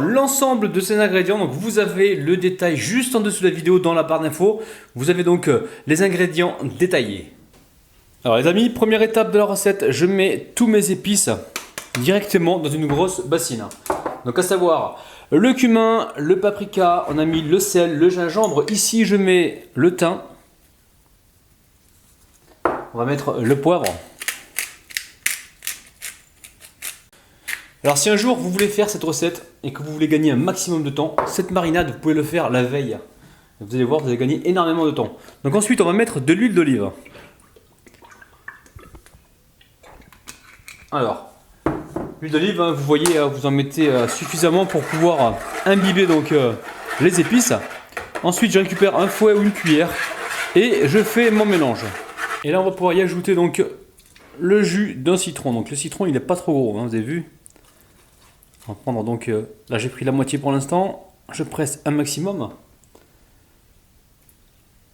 L'ensemble de ces ingrédients, donc vous avez le détail juste en dessous de la vidéo dans la barre d'infos. Vous avez donc les ingrédients détaillés. Alors les amis, première étape de la recette, je mets tous mes épices directement dans une grosse bassine. Donc à savoir le cumin, le paprika, on a mis le sel, le gingembre. Ici je mets le thym. On va mettre le poivre. Alors si un jour vous voulez faire cette recette et que vous voulez gagner un maximum de temps, cette marinade vous pouvez le faire la veille. Vous allez voir, vous allez gagner énormément de temps. Donc ensuite on va mettre de l'huile d'olive. Alors, l'huile d'olive, vous voyez, vous en mettez suffisamment pour pouvoir imbiber donc les épices. Ensuite je récupère un fouet ou une cuillère et je fais mon mélange. Et là on va pouvoir y ajouter donc le jus d'un citron. Donc le citron il n'est pas trop gros, hein, vous avez vu. On va prendre donc, là j'ai pris la moitié pour l'instant, je presse un maximum.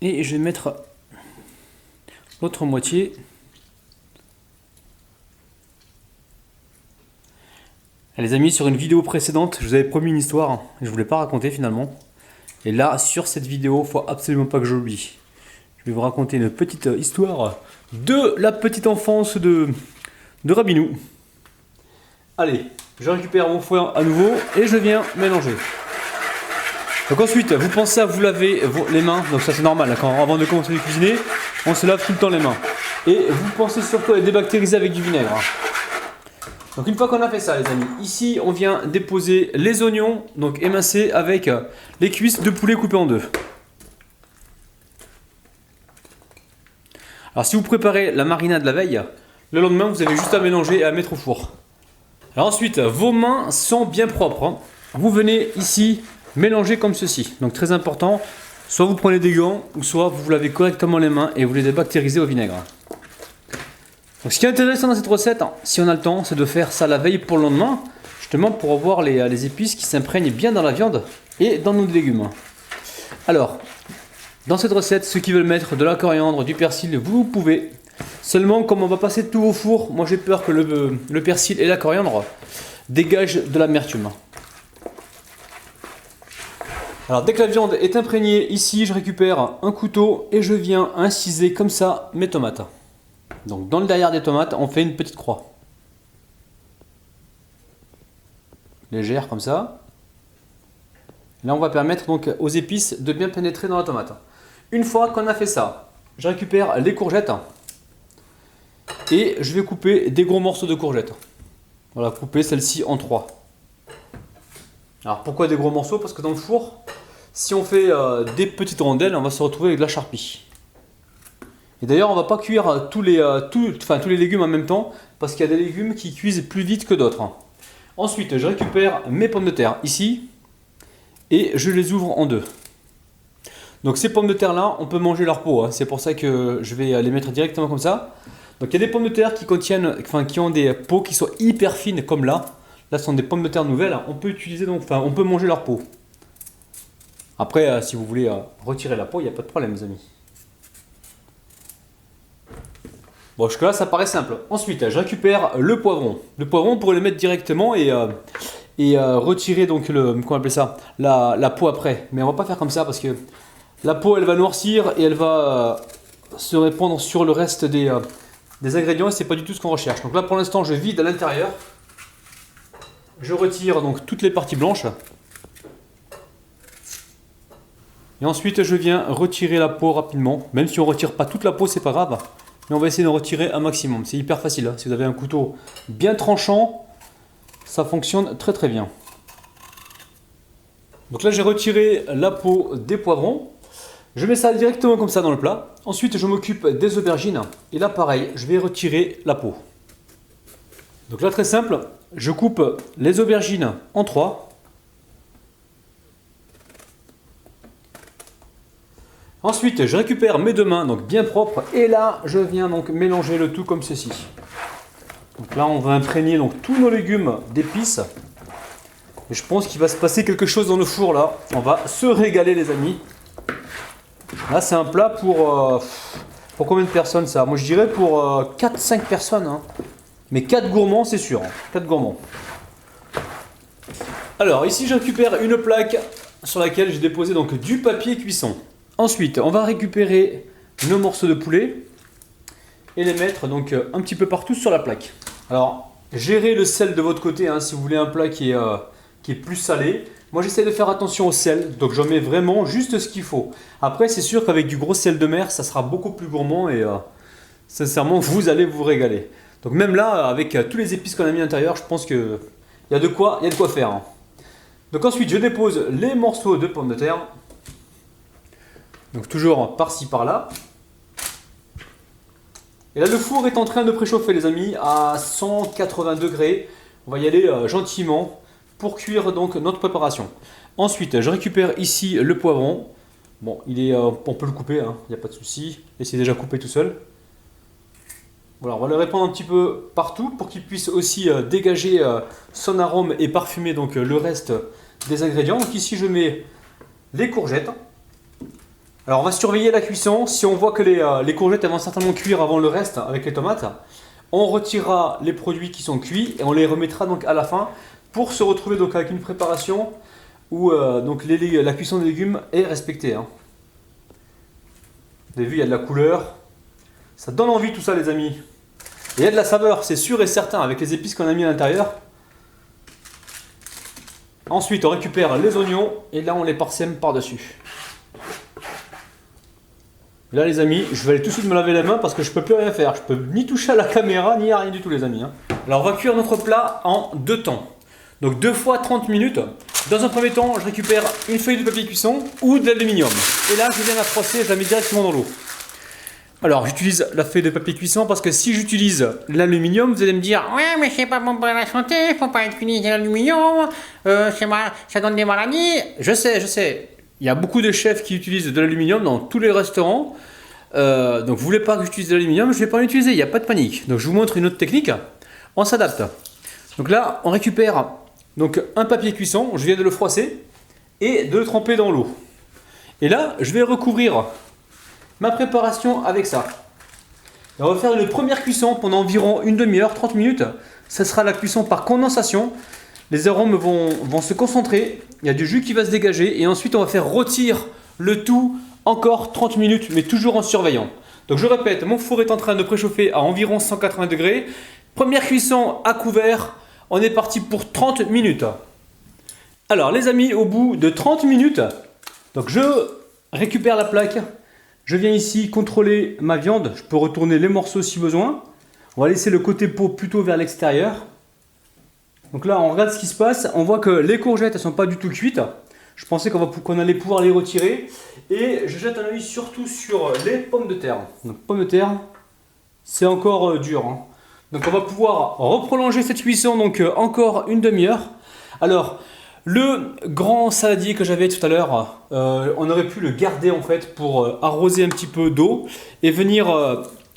Et je vais mettre l'autre moitié. Les amis, sur une vidéo précédente, je vous avais promis une histoire, je ne voulais pas raconter finalement. Et là, sur cette vidéo, il ne faut absolument pas que j'oublie. Je vais vous raconter une petite histoire de la petite enfance de Rabinou. Allez, je récupère mon fouet à nouveau et je viens mélanger. Donc ensuite, vous pensez à vous laver les mains, donc ça c'est normal, avant de commencer à cuisiner, on se lave tout le temps les mains. Et vous pensez surtout à les débactériser avec du vinaigre. Donc une fois qu'on a fait ça les amis, ici on vient déposer les oignons, donc émincés avec les cuisses de poulet coupées en deux. Alors si vous préparez la marinade la veille, le lendemain vous avez juste à mélanger et à mettre au four. Alors ensuite, vos mains sont bien propres, hein. Vous venez ici mélanger comme ceci. Donc très important, soit vous prenez des gants, ou soit vous vous lavez correctement les mains et vous les débactérisez au vinaigre. Donc ce qui est intéressant dans cette recette, si on a le temps, c'est de faire ça la veille pour le lendemain, justement pour avoir les épices qui s'imprègnent bien dans la viande et dans nos légumes. Alors, dans cette recette, ceux qui veulent mettre de la coriandre, du persil, vous pouvez. Seulement, comme on va passer tout au four, moi j'ai peur que le persil et la coriandre dégagent de l'amertume. Alors dès que la viande est imprégnée, ici je récupère un couteau et je viens inciser comme ça mes tomates. Donc dans le derrière des tomates, on fait une petite croix. Légère comme ça. Là on va permettre donc aux épices de bien pénétrer dans la tomate. Une fois qu'on a fait ça, je récupère les courgettes. Et je vais couper des gros morceaux de courgettes. Voilà, couper celle-ci en 3. Alors pourquoi des gros morceaux? Parce que dans le four, si on fait des petites rondelles, on va se retrouver avec de la charpie. Et d'ailleurs, on ne va pas cuire tous les légumes en même temps, parce qu'il y a des légumes qui cuisent plus vite que d'autres. Ensuite, je récupère mes pommes de terre ici, et je les ouvre en deux. Donc ces pommes de terre là, on peut manger leur peau, hein. C'est pour ça que je vais les mettre directement comme ça. Donc il y a des pommes de terre qui ont des peaux qui sont hyper fines comme là. Là ce sont des pommes de terre nouvelles. On peut utiliser on peut manger leur peau. Après si vous voulez retirer la peau, il n'y a pas de problème les amis. Bon jusque là ça paraît simple. Ensuite je récupère le poivron. Le poivron on pourrait le mettre directement et retirer donc comment on appelle ça, la peau après. Mais on va pas faire comme ça parce que la peau elle va noircir et elle va se répandre sur le reste des ingrédients et c'est pas du tout ce qu'on recherche. Donc là pour l'instant je vide à l'intérieur. Je retire donc toutes les parties blanches. Et ensuite je viens retirer la peau rapidement. Même si on ne retire pas toute la peau, c'est pas grave. Mais on va essayer de retirer un maximum. C'est hyper facile, hein. Si vous avez un couteau bien tranchant, ça fonctionne très très bien. Donc là j'ai retiré la peau des poivrons. Je mets ça directement comme ça dans le plat. Ensuite, je m'occupe des aubergines. Et là, pareil, je vais retirer la peau. Donc là, très simple, je coupe les aubergines en 3. Ensuite, je récupère mes deux mains, donc bien propres. Et là, je viens donc mélanger le tout comme ceci. Donc là, on va imprégner donc tous nos légumes d'épices. Et je pense qu'il va se passer quelque chose dans le four là. On va se régaler les amis. Là c'est un plat pour combien de personnes ça? Moi je dirais pour 4-5 personnes. Hein. Mais 4 gourmands c'est sûr. 4 gourmands. Alors ici je récupère une plaque sur laquelle j'ai déposé donc du papier cuisson. Ensuite on va récupérer nos morceaux de poulet et les mettre donc un petit peu partout sur la plaque. Alors gérez le sel de votre côté hein, si vous voulez un plat qui est plus salé. Moi j'essaie de faire attention au sel, donc j'en mets vraiment juste ce qu'il faut. Après c'est sûr qu'avec du gros sel de mer ça sera beaucoup plus gourmand et sincèrement vous allez vous régaler. Donc même là avec tous les épices qu'on a mis à l'intérieur, je pense qu'il y a de quoi faire. Hein. Donc ensuite je dépose les morceaux de pommes de terre. Donc toujours par-ci par-là. Et là le four est en train de préchauffer les amis à 180 degrés. On va y aller gentiment pour cuire donc notre préparation. Ensuite je récupère ici le poivron. Bon on peut le couper, hein, il n'y a pas de souci. Et c'est déjà coupé tout seul. Voilà, on va le répandre un petit peu partout pour qu'il puisse aussi dégager son arôme et parfumer donc le reste des ingrédients. Donc ici je mets les courgettes. Alors on va surveiller la cuisson. Si on voit que les courgettes elles vont certainement cuire avant le reste avec les tomates, on retirera les produits qui sont cuits et on les remettra donc à la fin pour se retrouver donc avec une préparation où donc la cuisson des légumes est respectée. Hein. Vous avez vu, il y a de la couleur. Ça donne envie tout ça les amis. Et il y a de la saveur, c'est sûr et certain, avec les épices qu'on a mis à l'intérieur. Ensuite, on récupère les oignons et là, on les parsème par-dessus. Là, les amis, je vais aller tout de suite me laver les mains parce que je ne peux plus rien faire. Je peux ni toucher à la caméra, ni à rien du tout, les amis. Hein. Alors, on va cuire notre plat en 2 temps. Donc, 2 fois 30 minutes. Dans un premier temps, je récupère une feuille de papier cuisson ou de l'aluminium. Et là, je viens la froisser et je la mets directement dans l'eau. Alors, j'utilise la feuille de papier cuisson parce que si j'utilise l'aluminium, vous allez me dire « Ouais, mais c'est pas bon pour la santé, faut pas utiliser l'aluminium, ça donne des maladies. » Je sais. Il y a beaucoup de chefs qui utilisent de l'aluminium dans tous les restaurants. Donc, vous voulez pas que j'utilise de l'aluminium, je vais pas l'utiliser, il n'y a pas de panique. Donc, je vous montre une autre technique. On s'adapte. Donc là, on récupère donc, un papier cuisson, je viens de le froisser et de le tremper dans l'eau. Et là, je vais recouvrir ma préparation avec ça. Et on va faire une première cuisson pendant environ une demi-heure, 30 minutes. Ça sera la cuisson par condensation. Les arômes vont se concentrer. Il y a du jus qui va se dégager. Et ensuite, on va faire rôtir le tout encore 30 minutes, mais toujours en surveillant. Donc je répète, mon four est en train de préchauffer à environ 180 degrés. Première cuisson à couvert. On est parti pour 30 minutes. Alors les amis, au bout de 30 minutes, donc je récupère la plaque. Je viens ici contrôler ma viande, je peux retourner les morceaux si besoin. On va laisser le côté peau plutôt vers l'extérieur. Donc là, on regarde ce qui se passe. On voit que les courgettes, elles ne sont pas du tout cuites. Je pensais qu'on allait pouvoir les retirer. Et je jette un œil surtout sur les pommes de terre. Donc pommes de terre, c'est encore dur. Hein. Donc on va pouvoir reprolonger cette cuisson donc encore une demi-heure. Alors, le grand saladier que j'avais tout à l'heure, on aurait pu le garder en fait pour arroser un petit peu d'eau et venir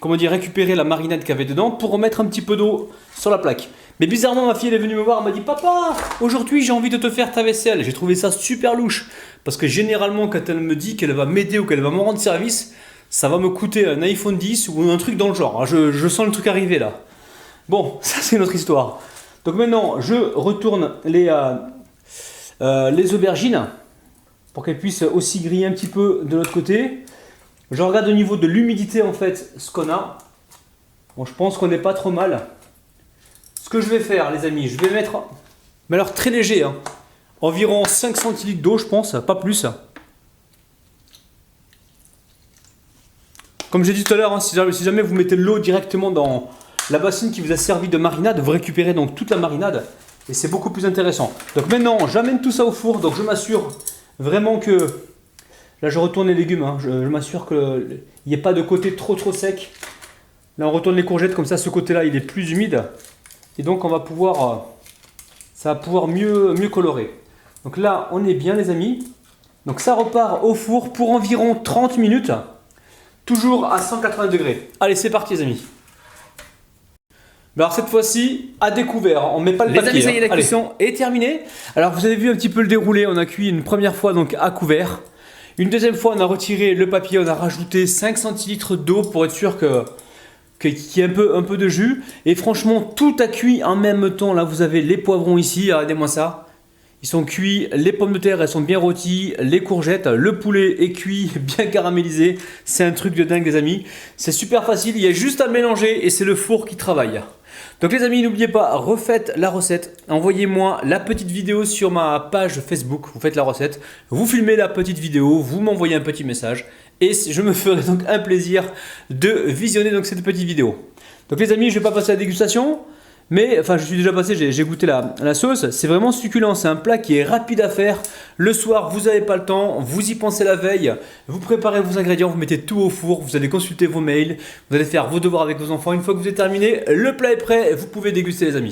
récupérer la marinade qu'il y avait dedans pour remettre un petit peu d'eau sur la plaque. Mais bizarrement, ma fille elle est venue me voir, elle m'a dit « Papa, aujourd'hui j'ai envie de te faire ta vaisselle ». J'ai trouvé ça super louche parce que généralement quand elle me dit qu'elle va m'aider ou qu'elle va me rendre service, ça va me coûter un iPhone 10 ou un truc dans le genre. Je sens le truc arriver là. Bon, ça c'est notre histoire. Donc maintenant, je retourne les aubergines pour qu'elles puissent aussi griller un petit peu de l'autre côté. Je regarde au niveau de l'humidité en fait ce qu'on a. Bon, je pense qu'on n'est pas trop mal. Ce que je vais faire les amis, je vais mettre, mais alors très léger, hein, environ 5 centilitres d'eau je pense, pas plus. Comme j'ai dit tout à l'heure, hein, si jamais vous mettez de l'eau directement dans la bassine qui vous a servi de marinade, vous récupérez donc toute la marinade. Et c'est beaucoup plus intéressant. Donc maintenant, j'amène tout ça au four. Donc je m'assure vraiment que... Là, je retourne les légumes. Hein. Je m'assure qu'il n'y ait pas de côté trop sec. Là, on retourne les courgettes. Comme ça, ce côté-là, il est plus humide. Et donc, on va pouvoir... ça va pouvoir mieux colorer. Donc là, on est bien, les amis. Donc ça repart au four pour environ 30 minutes. Toujours à 180 degrés. Allez, c'est parti, les amis. Alors cette fois-ci, à découvert, on ne met pas le papier. Les amis, ça y est, la cuisson est terminée. Alors vous avez vu un petit peu le déroulé, on a cuit une première fois donc à couvert. Une deuxième fois, on a retiré le papier, on a rajouté 5 centilitres d'eau pour être sûr qu'il y ait un peu de jus. Et franchement, tout a cuit en même temps. Là, vous avez les poivrons ici, regardez-moi ça. Ils sont cuits, les pommes de terre elles sont bien rôties, les courgettes, le poulet est cuit, bien caramélisé. C'est un truc de dingue les amis. C'est super facile, il y a juste à mélanger et c'est le four qui travaille. Donc les amis, n'oubliez pas, refaites la recette. Envoyez-moi la petite vidéo sur ma page Facebook. Vous faites la recette, vous filmez la petite vidéo, vous m'envoyez un petit message. Et je me ferai donc un plaisir de visionner donc cette petite vidéo. Donc les amis, je ne vais pas passer à la dégustation. Mais, enfin je suis déjà passé, j'ai goûté la sauce. C'est vraiment succulent, c'est un plat qui est rapide à faire. Le soir, vous n'avez pas le temps, vous y pensez la veille. Vous préparez vos ingrédients, vous mettez tout au four. Vous allez consulter vos mails, vous allez faire vos devoirs avec vos enfants. Une fois que vous êtes terminé, le plat est prêt, vous pouvez déguster les amis.